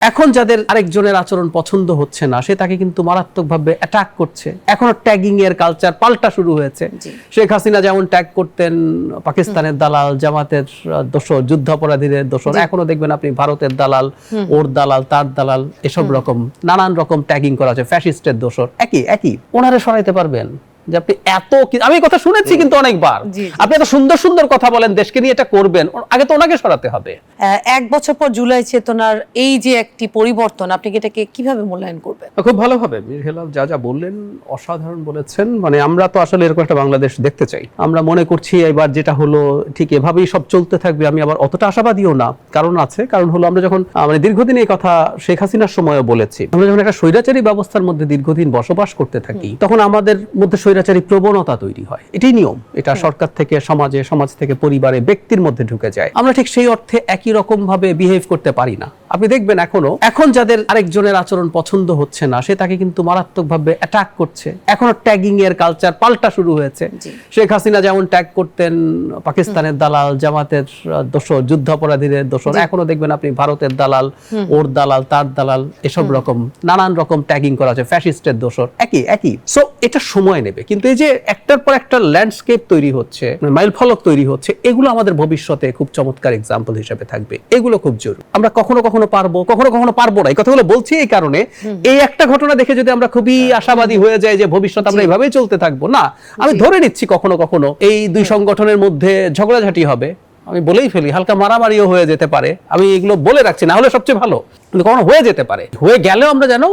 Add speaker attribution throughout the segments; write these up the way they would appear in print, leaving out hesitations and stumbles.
Speaker 1: এখন যাদের আরেকজনের আচরণ পছন্দ হচ্ছে না সে তাকে কিন্তু মারাত্মকভাবে অ্যাটাক করছে। এখনো ট্যাগিং এর কালচার পাল্টা শুরু হয়েছে। শেখ হাসিনা যেমন ট্যাগ করতেন পাকিস্তানের দালাল, জামাতের দোসর, যুদ্ধাপরাধীদের দোসর, এখনো দেখবেন আপনি ভারতের দালাল, ওর দালাল, তার দালাল, এসব রকম নানান রকম ট্যাগিং করা আছে। ফ্যাসিস্টের দোসর একই ওনারে সরাইতে পারবেন যে আপনি এত, আমি কথা শুনেছি কিন্তু অনেকবার, আপনি এত সুন্দর সুন্দর কথা বলেন দেশকে নিয়ে, এটা করবেন, আগে তো ওনাকে সরাতে হবে।
Speaker 2: এক বছর পর জুলাই চেতনার এই যে একটি পরিবর্তন, আপনি এটাকে কিভাবে মূল্যায়ন করবেন?
Speaker 1: খুব ভালোভাবে। মীর হেলাল যা বললেন অসাধারণ বলেছেন। মানে আমরা তো আসলে এরকম একটা বাংলাদেশ দেখতে চাই। আমরা মনে করছি এবার যেটা হলো ঠিক এভাবেই সব চলতে থাকবে। আমি আবার অতটা আশাবাদীও না। কারণ হলো আমরা যখন মানে দীর্ঘদিন এই কথা শেখ হাসিনার সময়ও বলেছি, আমরা যখন একটা স্বৈরাচারী ব্যবস্থার মধ্যে দীর্ঘদিন বসবাস করতে থাকি তখন আমাদের মধ্যে স্বৈরাচারী প্রবণতা তৈরি হয়। এটাই নিয়ম। এটা সরকার থেকে সমাজে, সমাজ থেকে পরিবারে, ব্যক্তির মধ্যে ঢুকে যায়। আমরা ঠিক সেই অর্থে একই রকম ভাবে বিহেভ করতে পারি না। আপনি দেখবেন এখন যাদের আরেকজনের আচরণ পছন্দ হচ্ছে না সে তাকে কিন্তু মারাত্মকভাবে অ্যাটাক করছে। এখনো ট্যাগিং এর কালচার পাল্টা শুরু হয়েছে। শেখ হাসিনা যেমন ট্যাগ করতেন পাকিস্তানের দালাল, জামাতের দোসর, যুদ্ধাপরাধীদের দোসর, এখনো দেখবেন আপনি ভারতের দালাল, ওর দালাল, তার দালাল, এসব রকম নানান রকম ট্যাগিং করা আছে। ফ্যাসিস্টের দোসর একই। সো এটা সময় নেবে, কিন্তু এই যে একটার পর একটা ল্যান্ডস্কেপ তৈরি হচ্ছে, মাইল ফলক তৈরি হচ্ছে, এগুলো আমাদের ভবিষ্যতে খুব চমৎকার এক্সাম্পল হিসেবে থাকবে। এগুলো খুব জরুরি। আমরা কখনো পারবো, কখনো পারবো না। এই কথাগুলো বলছি এই কারণে, এই একটা ঘটনা দেখে যদি আমরা খুবই আশাবাদী হয়ে যাই যে ভবিষ্যৎ আমরা এইভাবেই চলতে থাকবো, না, আমি ধরে নিচ্ছি কখনো এই দুই সংগঠনের মধ্যে ঝগড়াঝাটি হবে। আমি বলেই ফেলি, হালকা মারামারিও হয়ে যেতে পারে। আমি এগুলো বলে রাখছি, না হলে সবচেয়ে ভালো, কিন্তু কখনো হয়ে যেতে পারে। হয়ে গেলেও আমরা যেন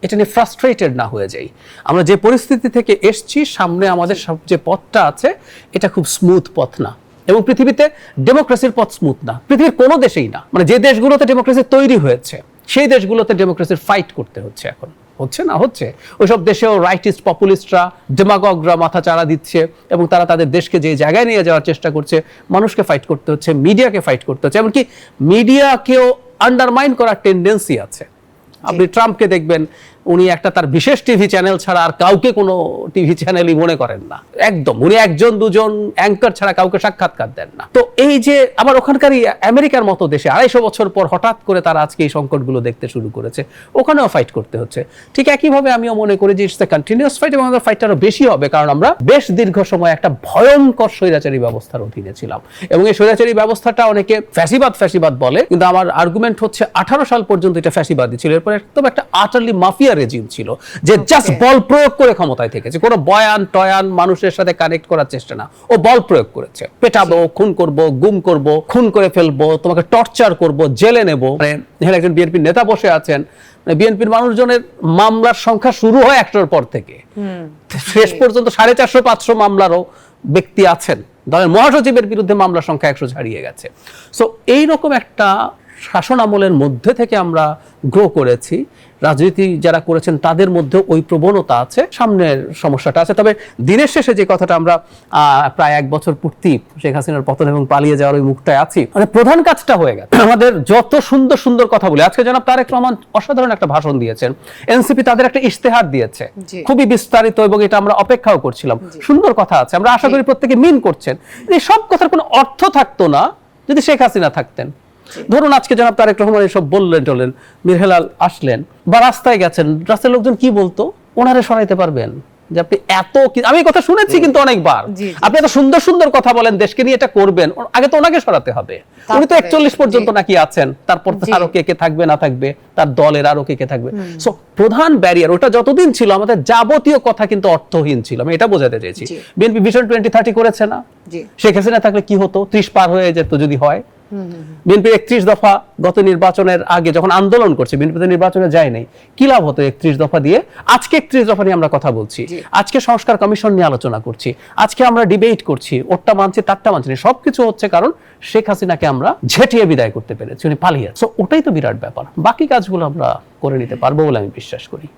Speaker 1: এটা নিয়ে ফ্রাস্ট্রেটেড না হয়ে যাই। আমরা যে পরিস্থিতি থেকে এসছি, সামনে আমাদের যে পথটা আছে এটা খুব স্মুথ পথ না, এবং পৃথিবীতে ডেমোক্রেসির পথ স্মুথ না, পৃথিবীর কোনো দেশেই না। মানে যে দেশগুলোতে ডেমোক্রেসি তৈরি হয়েছে সেই দেশগুলোতে ডেমোক্রেসির ফাইট করতে হচ্ছে। এখন হচ্ছে ওইসব দেশেও রাইটিস্ট পপুলিস্টরা, ডেমাগগরা মাথা চাড়া দিচ্ছে এবং তারা তাদের দেশকে যে জায়গায় নিয়ে যাওয়ার চেষ্টা করছে। মানুষকে ফাইট করতে হচ্ছে, মিডিয়াকে ফাইট করতে হচ্ছে, এমনকি মিডিয়াকেও আন্ডারমাইন করার টেন্ডেন্সি আছে। আপনি ট্রাম্পকে দেখবেন, উনি একটা তার বিশেষ টিভি চ্যানেল ছাড়া আর কাউকে কোনো টিভি চ্যানেলই মনে করেন না। একদম উনি একজন দুজন অ্যাঙ্কার ছাড়া কাউকে সাক্ষাৎকার দেন না। তো এই যে আবার ওখানকারই আমেরিকার মতো দেশে 250 বছর পর হঠাৎ করে তারা আজকে এই সংকটগুলো দেখতে শুরু করেছে, ওখানেও ফাইট করতে হচ্ছে। ঠিক একইভাবে আমিও মনে করি যে ইটস এ কন্টিনিউয়াস ফাইট, এবং আমাদের ফাইটটা আরো বেশি হবে, কারণ আমরা বেশ দীর্ঘ সময় একটা ভয়ঙ্কর স্বৈরাচারী ব্যবস্থার অধীনে ছিলাম। এবং এই স্বৈরাচারী ব্যবস্থাটা অনেকে ফ্যাসিবাদ বলে, কিন্তু আমার আর্গুমেন্ট হচ্ছে 18 সাল পর্যন্ত এটা ফ্যাসিবাদই ছিল। এরপর একদম একটা আটারলি মাফিয়া রেজিম ছিল, যে জাস্ট বল প্রয়োগ করে ক্ষমতায় থেকেছে। কোনো বয়ান টয়ান মানুষের সাথে কানেক্ট করার চেষ্টা না, ও বল প্রয়োগ করেছে। পেটাবো, খুন করব, গুম করব, খুন করে ফেলবো, তোমাকে টর্চার করব, জেলে নেব। মানে এখানে একজন বিএনপির নেতা বসে আছেন, বিএনপির মানুষজনের মামলার সংখ্যা শুরু হয় 1টার পর থেকে, শেষ পর্যন্ত 450-500 মামলারও ব্যক্তি আছেন। দলের মহাসচিবের বিরুদ্ধে মামলার সংখ্যা 100 ছাড়িয়ে গেছে। সো এইরকম একটা শাসন আমলের মধ্যে থেকে আমরা গ্রো করেছি। রাজনীতি যারা করেছেন তাদের মধ্যে ওই প্রবণতা আছে, সামনের সমস্যাটা আছে। তবে দিনের শেষে যে কথাটা আমরা প্রায় 1 বছর পূর্তি শেখ হাসিনার পতন এবং পালিয়ে যাওয়ার ওই মুখটায় আছি, মানে প্রধান কাজটা হয়ে গেছে। আমাদের যত সুন্দর সুন্দর কথা বলে, আজকে জনাব তারেক রহমান অসাধারণ একটা ভাষণ দিয়েছেন, এনসিপি তাদের একটা ইশতেহার দিয়েছে, খুবই বিস্তারিত, এবং এটা আমরা অপেক্ষাও করছিলাম। সুন্দর কথা আছে, আমরা আশা করি প্রত্যেকে মিন করছেন। এই সব কথার কোনো অর্থ থাকতো না যদি শেখ হাসিনা থাকতেন। ধরুন আজকে জনাব তারেক রহমান এসব বললেন, মীর হেলাল আসলেন বা রাস্তায় গেছেন, রাস্তার লোকজন কি বলতো, ওনারে সরাইতে পারবেন যে আপনি এত, আমি কথা শুনেছি কিন্তু অনেকবার, আপনি এত সুন্দর সুন্দর কথা বলেন দেশকে নিয়ে, এটা করবেন, আগে তো ওনাকে সরাতে হবে। উনি তো 41 পর্যন্ত নাকি আছেন, তারপর আরো কে থাকবে না থাকবে, তার দলের আরো কে থাকবে। সো প্রধান ব্যারিয়ার ওটা যতদিন ছিল, আমাদের যাবতীয় কথা কিন্তু অর্থহীন ছিল। আমি এটা বোঝাতে চেয়েছি। বিএনপি ভিশন 2030 করেছে না, শেখ হাসিনা থাকলে কি হতো, 30 পার হয়ে যেত যদি হয়। বিএনপি 31 দফা গত নির্বাচনের আগে যখন আন্দোলন করছে, বিএনপি তো নির্বাচনে যায় নাই, কি লাভ হতো 31 দফা দিয়ে? আজকে 31 দফা নিয়ে আমরা কথা বলছি, আজকে সংস্কার কমিশন নিয়ে আলোচনা করছি, আজকে আমরা ডিবেট করছি, ওরটা মানছি তারটা মানছি না। সবকিছু হচ্ছে কারণ শেখ হাসিনাকে আমরা ঝেঁটিয়ে বিদায় করতে পেরেছি, উনি পালিয়ে। সো ওটাই তো বিরাট ব্যাপার। বাকি কাজগুলো আমরা করে নিতে পারবো বলে আমি বিশ্বাস করি।